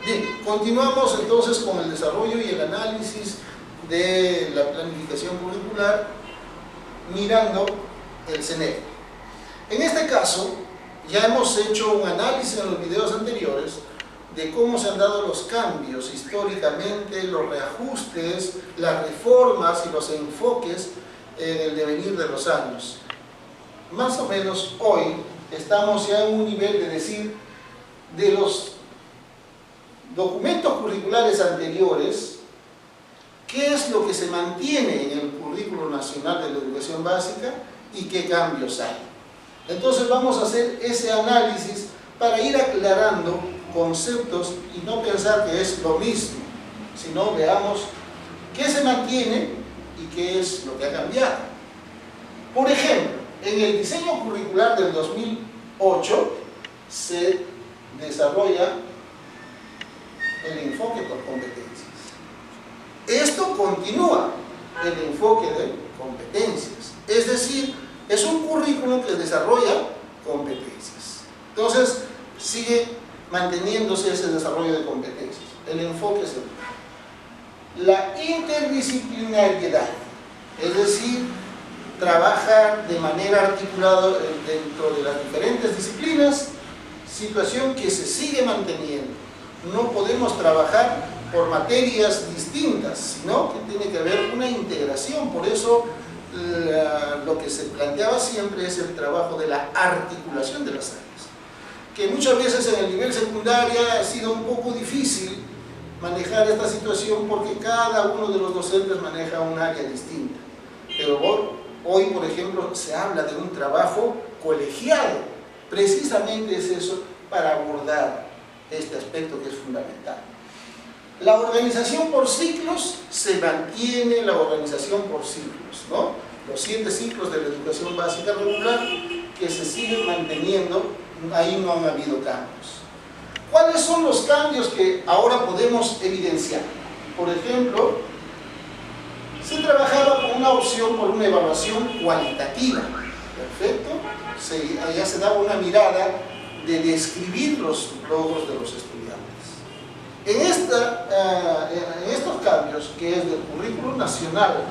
Bien, continuamos entonces con el desarrollo y el análisis de la planificación curricular mirando el CNE. En este caso, ya hemos hecho un análisis en los videos anteriores de cómo se han dado los cambios históricamente, los reajustes, las reformas y los enfoques en el devenir de los años. Más o menos hoy estamos ya en un nivel de decir de los documentos curriculares anteriores, qué es lo que se mantiene en el currículo nacional de la educación básica y qué cambios hay. Entonces vamos a hacer ese análisis para ir aclarando conceptos y no pensar que es lo mismo, sino veamos qué se mantiene y qué es lo que ha cambiado. Por ejemplo, en el diseño curricular del 2008 se desarrolla el enfoque por competencias. Esto continúa el enfoque de competencias, es decir, es un currículum que desarrolla competencias. Entonces, sigue manteniéndose ese desarrollo de competencias. El enfoque es la interdisciplinariedad, es decir, trabajar de manera articulada dentro de las diferentes disciplinas, situación que se sigue manteniendo. No podemos trabajar por materias distintas, sino que tiene que haber una integración. Por eso lo que se planteaba siempre es el trabajo de la articulación de las áreas, que muchas veces en el nivel secundario ha sido un poco difícil manejar esta situación porque cada uno de los docentes maneja un área distinta. Pero hoy, por ejemplo, se habla de un trabajo colegiado. Precisamente es eso, para abordar este aspecto que es fundamental. La organización por ciclos se mantiene, la organización por ciclos, ¿no? Los 7 ciclos de la educación básica regular que se siguen manteniendo, ahí no han habido cambios. ¿Cuáles son los cambios que ahora podemos evidenciar? Por ejemplo, se trabajaba con una opción por una evaluación cualitativa, ¿perfecto? Allá se daba una mirada de describir los logros de los estudiantes. En estos cambios, que es del currículum nacional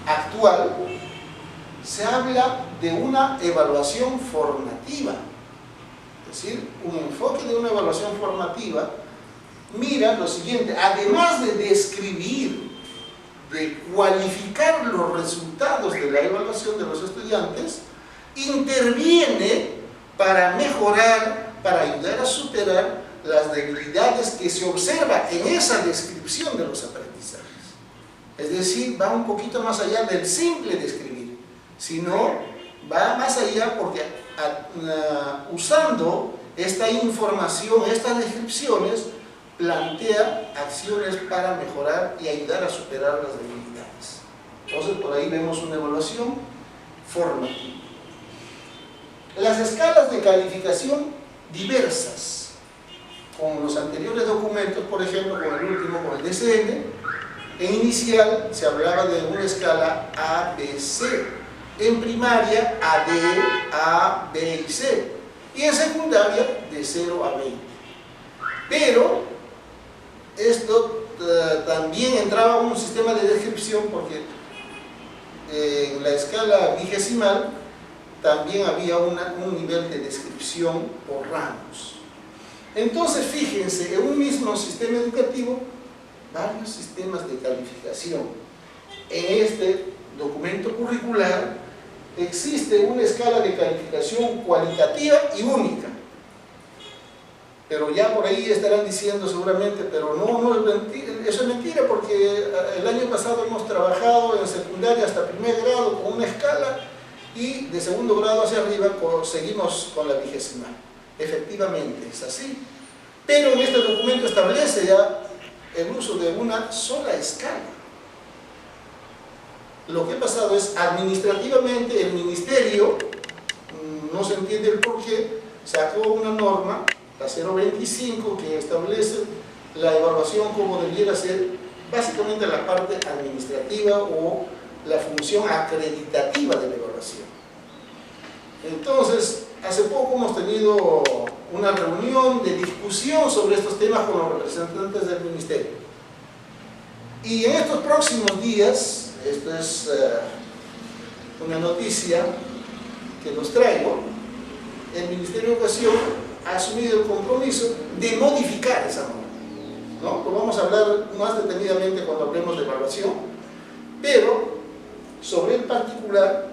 actual, se habla de una evaluación formativa, es decir, un enfoque de una evaluación formativa. Mira lo siguiente: además de describir, de cualificar los resultados de la evaluación de los estudiantes, interviene para mejorar, para ayudar a superar las debilidades que se observan en esa descripción de los aprendizajes. Es decir, va un poquito más allá del simple describir, sino va más allá porque usando esta información, estas descripciones, plantea acciones para mejorar y ayudar a superar las debilidades. Entonces, por ahí vemos una evaluación formativa. Las escalas de calificación diversas. Con los anteriores documentos, por ejemplo, con el último, con el DCN, en inicial se hablaba de una escala A, B, C. En primaria, AD, A, B y C. Y en secundaria, de 0 a 20. Pero esto también entraba un sistema de descripción, porque en la escala vigesimal también había un nivel de descripción por rangos. Entonces, fíjense, en un mismo sistema educativo, varios sistemas de calificación. En este documento curricular existe una escala de calificación cualitativa y única. Pero ya por ahí estarán diciendo seguramente, pero no es mentira, eso es mentira, porque el año pasado hemos trabajado en secundaria hasta primer grado con una escala y de segundo grado hacia arriba seguimos con la vigesimal. Efectivamente es así, pero en este documento establece ya el uso de una sola escala. Lo que ha pasado es, administrativamente, el ministerio, no se entiende el por qué, sacó una norma, la 025, que establece la evaluación como debiera ser, básicamente la parte administrativa o la función acreditativa de la evaluación. Entonces, hace poco hemos tenido una reunión de discusión sobre estos temas con los representantes del Ministerio. Y en estos próximos días, esto es una noticia que los traigo, el Ministerio de Educación ha asumido el compromiso de modificar esa norma, ¿no? Lo vamos a hablar más detenidamente cuando hablemos de evaluación, pero sobre el particular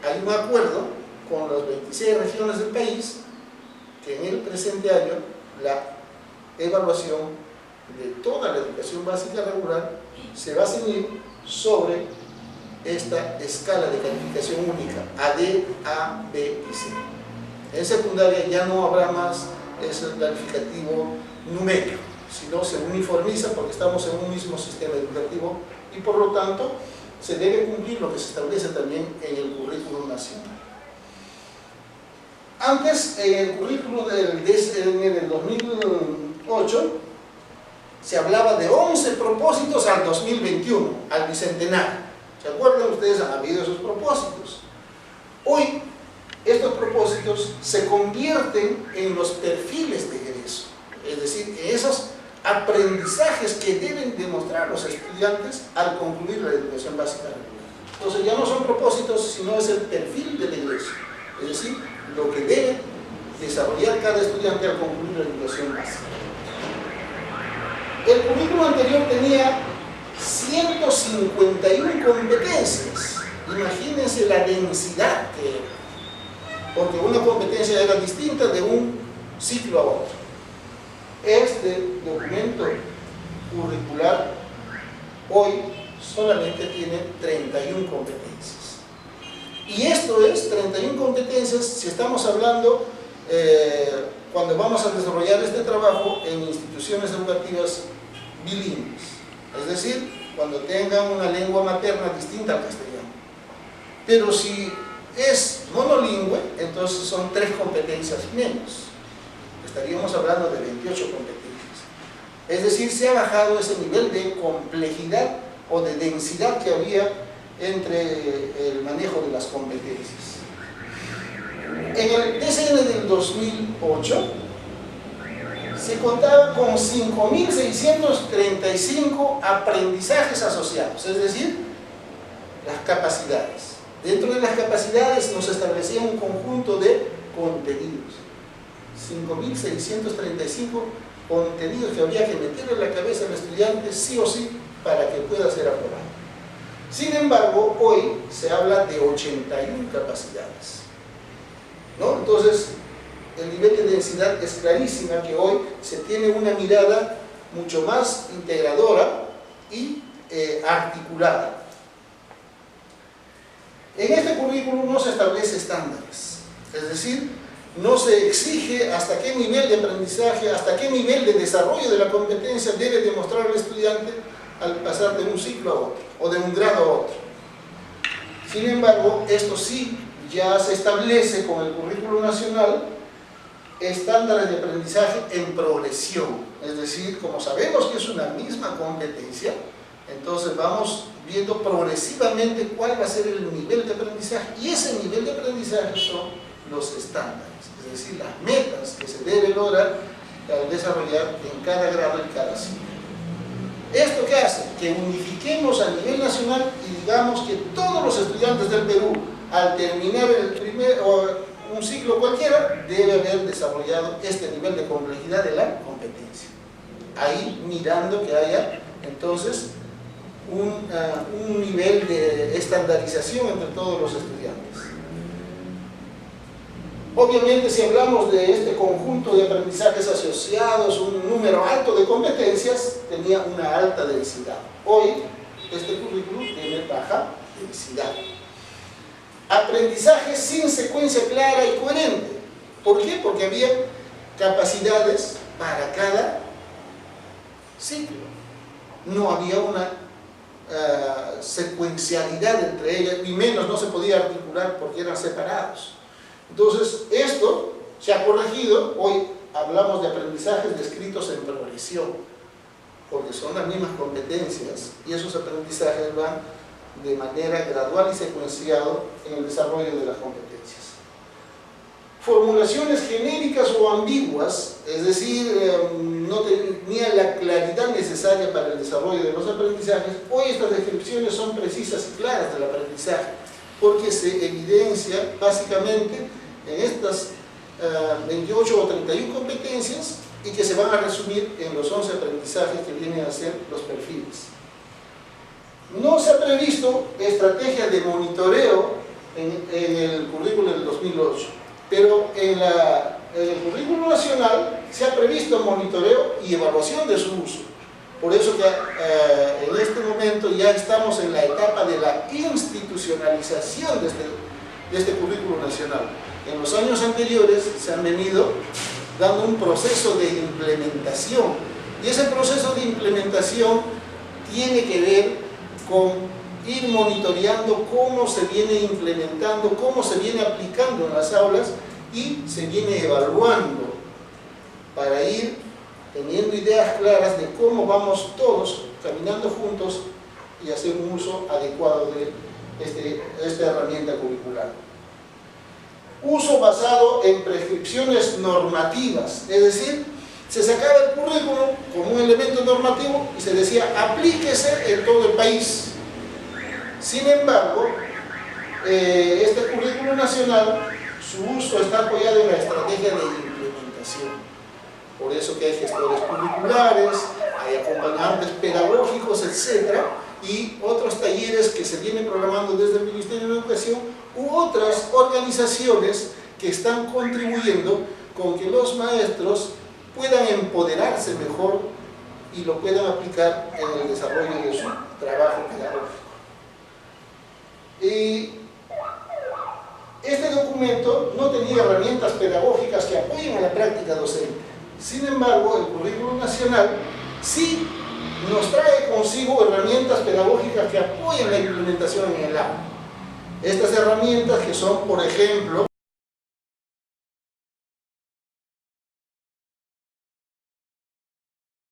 hay un acuerdo con las 26 regiones del país que en el presente año la evaluación de toda la educación básica regular se va a ceñir sobre esta escala de calificación única, A, D, A, B y C. En secundaria ya no habrá más ese calificativo numérico, sino se uniformiza porque estamos en un mismo sistema educativo y por lo tanto se debe cumplir lo que se establece también en el currículum nacional. Antes, en el currículum en el 2008, se hablaba de 11 propósitos al 2021, al bicentenario. ¿Se acuerdan ustedes? Han habido esos propósitos. Hoy, estos propósitos se convierten en los perfiles de egreso, es decir, en esos aprendizajes que deben demostrar los estudiantes al concluir la educación básica regular. Entonces ya no son propósitos, sino es el perfil del egreso, es decir, lo que debe desarrollar cada estudiante al concluir la educación básica. El currículum anterior tenía 151 competencias. Imagínense la densidad que era, porque una competencia era distinta de un ciclo a otro. Este documento curricular hoy solamente tiene 31 competencias. Y esto es 31 competencias si estamos hablando cuando vamos a desarrollar este trabajo en instituciones educativas bilingües, es decir, cuando tengan una lengua materna distinta al castellano. Pero si es monolingüe, entonces son 3 competencias menos. Estaríamos hablando de 28 competencias. Es decir, se ha bajado ese nivel de complejidad o de densidad que había entre el manejo de las competencias. En el TCN del 2008 se contaba con 5.635 aprendizajes asociados, es decir, las capacidades. Dentro de las capacidades nos establecía un conjunto de contenidos. 5.635 contenidos que había que meter en la cabeza del estudiante sí o sí para que pueda ser aprobado. Sin embargo, hoy se habla de 81 capacidades, ¿no? Entonces, el nivel de densidad es clarísima, que hoy se tiene una mirada mucho más integradora y articulada. En este currículum no se establece estándares, es decir, no se exige hasta qué nivel de aprendizaje, hasta qué nivel de desarrollo de la competencia debe demostrar el estudiante al pasar de un ciclo a otro, o de un grado a otro. Sin embargo, esto sí ya se establece con el currículo nacional estándares de aprendizaje en progresión, es decir, como sabemos que es una misma competencia, entonces vamos viendo progresivamente cuál va a ser el nivel de aprendizaje, y ese nivel de aprendizaje son los estándares, es decir, las metas que se debe lograr al desarrollar en cada grado y cada ciclo. ¿Esto qué hace? Que unifiquemos a nivel nacional y digamos que todos los estudiantes del Perú, al terminar un ciclo cualquiera, debe haber desarrollado este nivel de complejidad de la competencia. Ahí mirando que haya entonces un nivel de estandarización entre todos los estudiantes. Obviamente, si hablamos de este conjunto de aprendizajes asociados, un número alto de competencias, tenía una alta densidad. Hoy, este currículum tiene baja densidad. Aprendizaje sin secuencia clara y coherente. ¿Por qué? Porque había capacidades para cada ciclo. No había una secuencialidad entre ellas, ni menos no se podía articular porque eran separados. Entonces, esto se ha corregido. Hoy hablamos de aprendizajes descritos en progresión, porque son las mismas competencias y esos aprendizajes van de manera gradual y secuenciado en el desarrollo de las competencias. formulaciones genéricas o ambiguas, es decir, no tenían la claridad necesaria para el desarrollo de los aprendizajes. Hoy estas descripciones son precisas y claras del aprendizaje, porque se evidencia básicamente en estas 28 o 31 competencias y que se van a resumir en los 11 aprendizajes que vienen a ser los perfiles. No se ha previsto estrategia de monitoreo en el currículo del 2008, pero en el currículo nacional se ha previsto monitoreo y evaluación de su uso. Por eso que en este momento ya estamos en la etapa de la institucionalización de este currículo nacional. En los años anteriores se han venido dando un proceso de implementación, y ese proceso de implementación tiene que ver con ir monitoreando cómo se viene implementando, cómo se viene aplicando en las aulas y se viene evaluando para ir teniendo ideas claras de cómo vamos todos caminando juntos y hacer un uso adecuado de esta herramienta curricular. Uso basado en prescripciones normativas, es decir, se sacaba el currículum como un elemento normativo y se decía aplíquese en todo el país. Sin embargo, este currículum nacional, su uso está apoyado en la estrategia de implementación. Por eso que hay gestores curriculares, hay acompañantes pedagógicos, etc. y otros talleres que se vienen programando desde el Ministerio de Educación u otras organizaciones que están contribuyendo con que los maestros puedan empoderarse mejor y lo puedan aplicar en el desarrollo de su trabajo pedagógico. Y este documento no tenía herramientas pedagógicas que apoyen a la práctica docente. Sin embargo, el currículum nacional sí nos trae consigo herramientas pedagógicas que apoyen la implementación en el aula. Estas herramientas que son, por ejemplo,